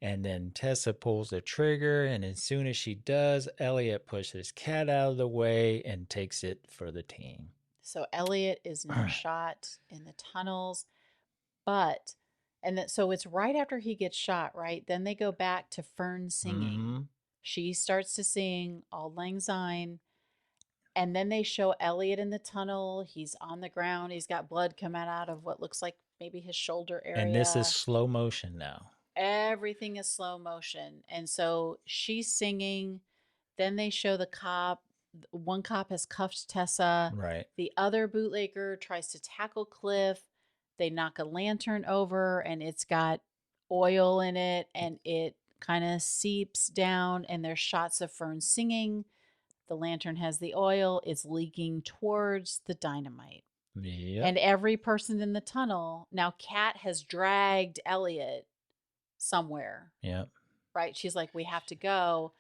And then Tessa pulls the trigger, and as soon as she does, Elliot pushes Kat out of the way and takes it for the team. So Elliot is now shot in the tunnels, so it's right after he gets shot, right? Then they go back to Fern singing. She starts to sing Auld Lang Syne, and then they show Elliot in the tunnel. He's on the ground. He's got blood coming out of what looks like maybe his shoulder area. And this is slow motion now. Everything is slow motion. And so she's singing. Then they show the cop. One cop has cuffed Tessa. Right. The other bootlegger tries to tackle Cliff. They knock a lantern over and it's got oil in it and it kind of seeps down and there's shots of Fern singing. The lantern has the oil. It's leaking towards the dynamite. Yep. And every person in the tunnel. Now, Kat has dragged Elliot somewhere. Yep. Right? She's like, we have to go.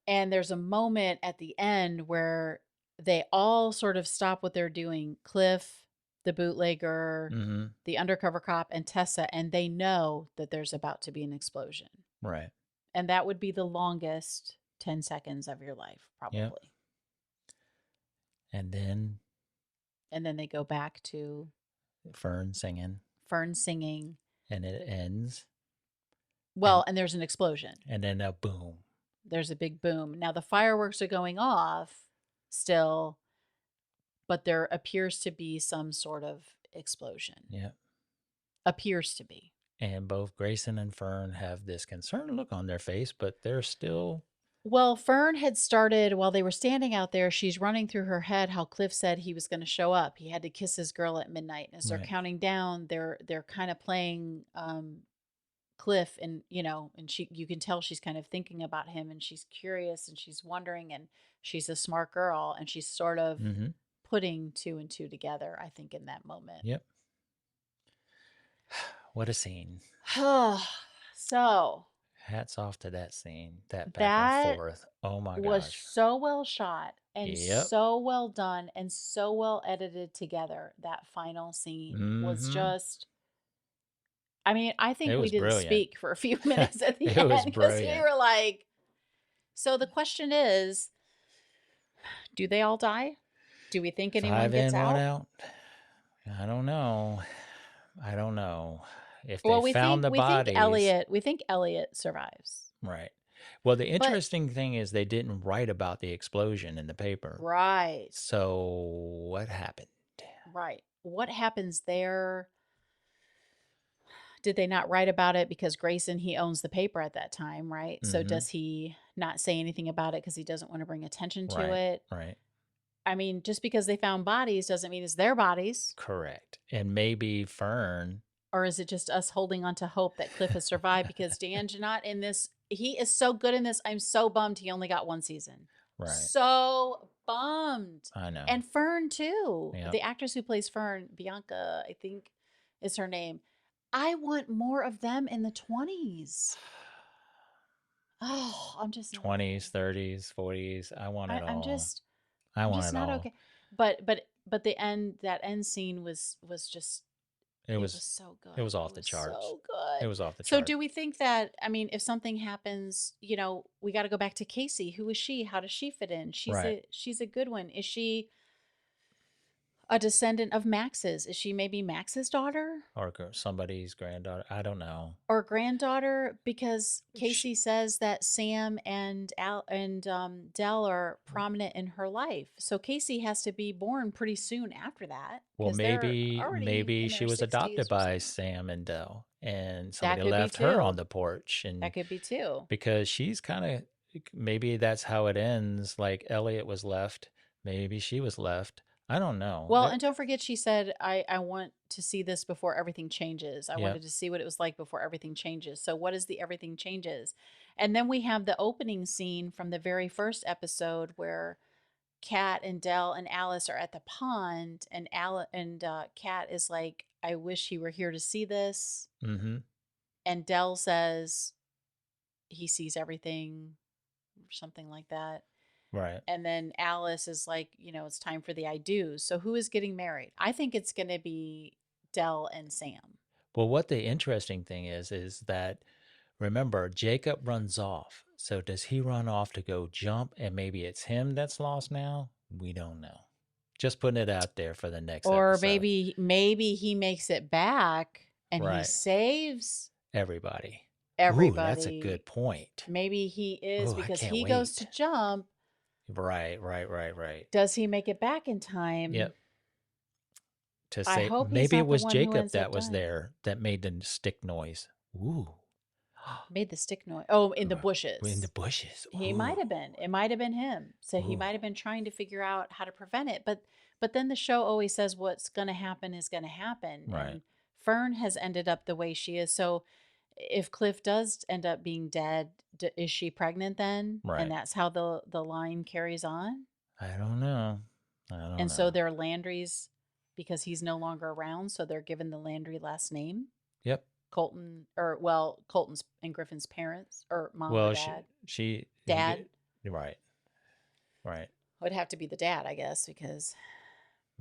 And there's a moment at the end where they all sort of stop what they're doing. Cliff, the bootlegger, the undercover cop, and Tessa, and they know that there's about to be an explosion. Right. And that would be the longest 10 seconds of your life, probably. Yep. And then they go back to Fern singing. And And it ends. Well, and there's an explosion. And then a boom. there's a big boom. Now the fireworks are going off still, but there appears to be some sort of explosion. Yeah. Appears to be. And both Grayson and Fern have this concerned look on their face, but they're still... Well, Fern had started while they were standing out there. She's running through her head how Cliff said he was going to show up. He had to kiss his girl at midnight. And as they're counting down, they're kind of playing Cliff, and and you can tell she's kind of thinking about him, and she's curious and she's wondering, and she's a smart girl, and she's sort of putting two and two together, I think, in that moment. Yep. What a scene. So hats off to that scene, that back and forth. Oh my gosh. Was so well shot and so well done and so well edited together. That final scene was just, I mean, I think we didn't speak for a few minutes at the end because we were like, so the question is, do they all die? Do we think anyone gets out? 5 in, 1 out? I don't know. If they found the bodies. We think Elliot survives. Right. Well, the interesting thing is they didn't write about the explosion in the paper. Right. So what happened? Right. What happens there? Did they not write about it because Grayson, he owns the paper at that time, right? So does he not say anything about it because he doesn't want to bring attention to it? Right. I mean, just because they found bodies doesn't mean it's their bodies. Correct. And maybe Fern... Or is it just us holding on to hope that Cliff has survived? Because Dan Janot in this, he is so good in this. I'm so bummed he only got 1 season. Right. So bummed. I know. And Fern too. Yep. The actress who plays Fern, Bianca, I think is her name. I want more of them in the 20s. Oh, I'm just 20s, 30s, 40s. I want it all. I'm just not okay. But that end scene was just. It was so good. It was off the charts. So good. It was off the charts. So do we think that, I mean, if something happens, we got to go back to Casey. Who is she? How does she fit in? She's a good one. Is she a descendant of Max's? Is she maybe Max's daughter? Or somebody's granddaughter? I don't know. Or granddaughter? Because Casey says that Sam and Del are prominent in her life. So Casey has to be born pretty soon after that. Well, maybe she was adopted by Sam and Del, and somebody left her on the porch. And that could be too. Because she's kind of, maybe that's how it ends. Like Elliot was left. Maybe she was left. I don't know. Well, and don't forget, she said, I want to see this before everything changes. I wanted to see what it was like before everything changes. So what is the everything changes? And then we have the opening scene from the very first episode where Kat and Del and Alice are at the pond, and Kat is like, I wish he were here to see this. And Del says he sees everything, or something like that. Right. And then Alice is like, it's time for the I do's. So who is getting married? I think it's going to be Del and Sam. Well, what the interesting thing is that, remember, Jacob runs off. So does he run off to go jump, and maybe it's him that's lost now? We don't know. Just putting it out there for the next episode. Or maybe he makes it back and he saves everybody. Ooh, that's a good point. Maybe he is, because he goes to jump. Right. Does he make it back in time? Yep. To say, maybe it was Jacob that was there that made the stick noise. Ooh. Made the stick noise. Oh, in the bushes. In the bushes. Ooh. He might have been. It might have been him. So he might have been trying to figure out how to prevent it. But then the show always says what's going to happen is going to happen. Right. And Fern has ended up the way she is. So if Cliff does end up being dead, is she pregnant then? Right. And that's how the line carries on? I don't know. So they're Landry's because he's no longer around. So they're given the Landry last name. Yep. Colton's and Griffin's parents, or mom or dad. Dad. Right. Would have to be the dad, I guess, because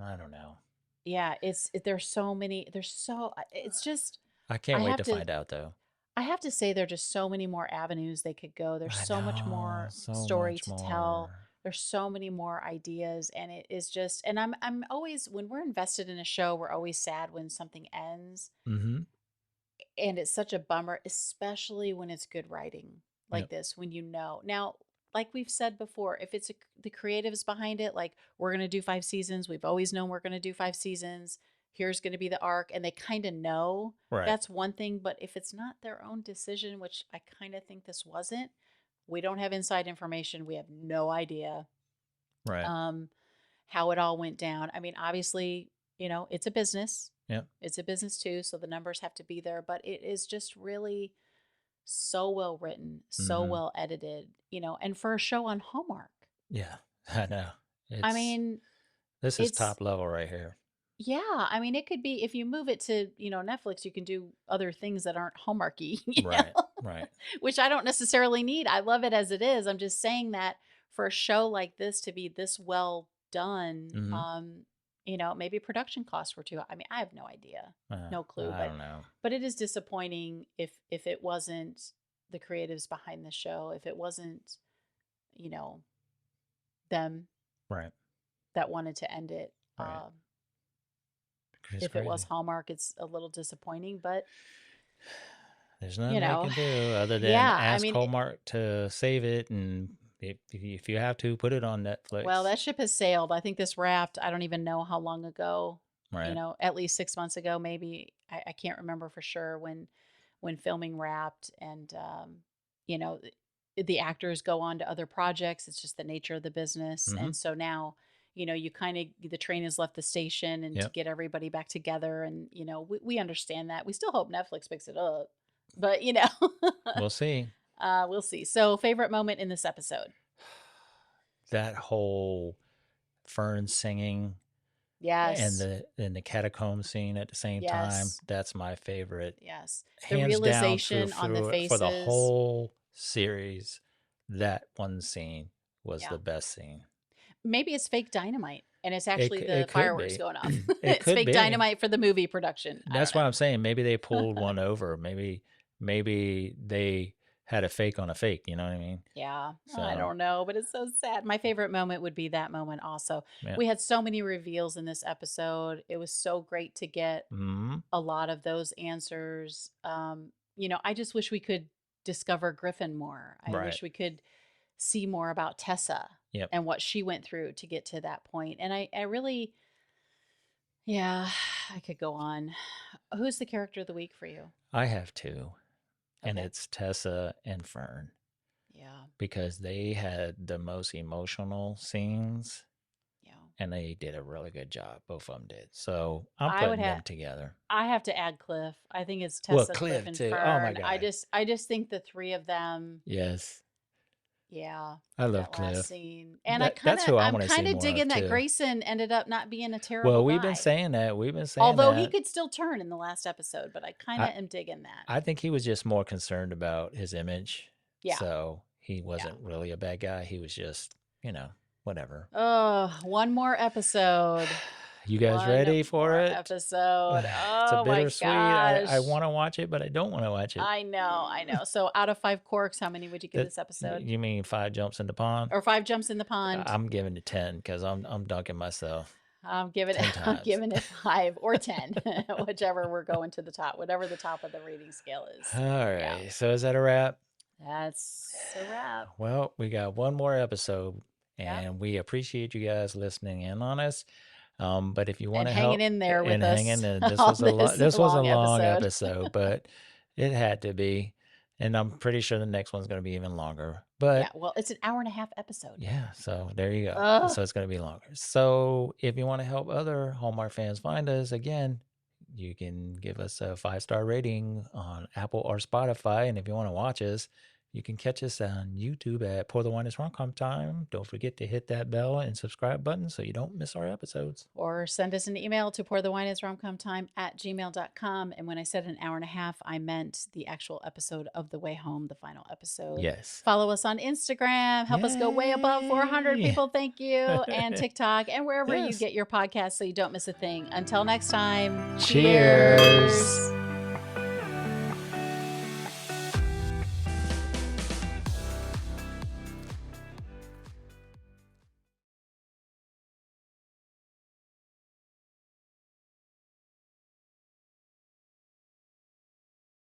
I don't know. Yeah, there's so many. It's just. I can't wait to find out, though. I have to say, there are just so many more avenues they could go. There's so much more story to tell. There's so many more ideas, and it is just. And I'm always, when we're invested in a show, we're always sad when something ends. Mm-hmm. And it's such a bummer, especially when it's good writing. like this when you know. Now, like we've said before, if it's the creatives behind it, like we're going to do 5 seasons. We've always known we're going to do 5 seasons. Here's going to be the arc. And they kind of know. Right. That's one thing. But if it's not their own decision, which I kind of think this wasn't, we don't have inside information. We have no idea how it all went down. I mean, obviously, it's a business. Yeah. It's a business too. So the numbers have to be there. But it is just really so well written, so well edited, and for a show on Hallmark. Yeah, I know. I mean, this is top level right here. Yeah. I mean, it could be, if you move it to, Netflix, you can do other things that aren't Hallmarky, right. Which I don't necessarily need. I love it as it is. I'm just saying that for a show like this to be this well done, maybe production costs were too high. I mean, I have no idea, no clue. I don't know. But it is disappointing if it wasn't the creatives behind the show, if it wasn't, them, that wanted to end it. Right. If it was Hallmark, it's a little disappointing, but there's nothing they can do other than ask Hallmark to save it, and if you have to, put it on Netflix. Well, that ship has sailed. I think this wrapped, I don't even know how long ago, right. At least 6 months ago, maybe. I can't remember for sure when filming wrapped, and the actors go on to other projects. It's just the nature of the business. And so now, you kind of, the train has left the station, and to get everybody back together. And, we understand that. We still hope Netflix picks it up, but we'll see. We'll see. So, favorite moment in this episode? That whole Fern singing. Yes. And the catacombs scene at the same time. That's my favorite. Yes. The hands realization down on the faces. For the whole series, that one scene was the best scene. Maybe it's fake dynamite, and it's actually the fireworks going off. It's fake dynamite for the movie production. That's what I'm saying. Maybe they pulled one over. Maybe they had a fake on a fake. You know what I mean? Yeah. So, I don't know, but it's so sad. My favorite moment would be that moment also. Yeah. We had so many reveals in this episode. It was so great to get a lot of those answers. I just wish we could discover Griffin more. I wish we could see more about Tessa and what she went through to get to that point. And I really, I could go on. Who's the character of the week for you? I have two, and it's Tessa and Fern. Yeah. Because they had the most emotional scenes. Yeah. And they did a really good job. Both of them did. So I'm putting them together. I have to add Cliff. I think it's Tessa, Cliff and too. Fern. Oh my God. I just think the three of them. Yes. Yeah. I love Cliff. Scene. And I'm kind of digging that too. Grayson ended up not being a terrible guy. Well, we've been saying that. Although he could still turn in the last episode, but I kind of am digging that. I think he was just more concerned about his image. Yeah. So he wasn't really a bad guy. He was just, whatever. Oh, one more episode. You guys ready for it? Episode. It's a bittersweet. I want to watch it, but I don't want to watch it. I know. So out of 5 corks, how many would you give this episode? You mean 5 jumps in the pond? Or 5 jumps in the pond? I'm giving it 10 because I'm dunking myself. I'm giving it 5 or 10, whichever we're going to the top, whatever the top of the rating scale is. All right. Yeah. So is that a wrap? That's a wrap. Well, we got one more episode, and we appreciate you guys listening in on us. But if you want to help, hanging in there with us, this was a long episode, but it had to be, and I'm pretty sure the next one's going to be even longer. But it's an hour-and-a-half episode. Yeah, so there you go. So it's going to be longer. So if you want to help other Hallmark fans find us, again, you can give us a 5-star rating on Apple or Spotify, and if you want to watch us, you can catch us on YouTube at Pour the Wine is Rom-Com Time. Don't forget to hit that bell and subscribe button so you don't miss our episodes. Or send us an email to pourthewineisromcomtime@gmail.com. And when I said an hour-and-a-half, I meant the actual episode of The Way Home, the final episode. Yes. Follow us on Instagram. Help us go way above 400 people. Thank you. And TikTok and wherever you get your podcasts so you don't miss a thing. Until next time. Cheers.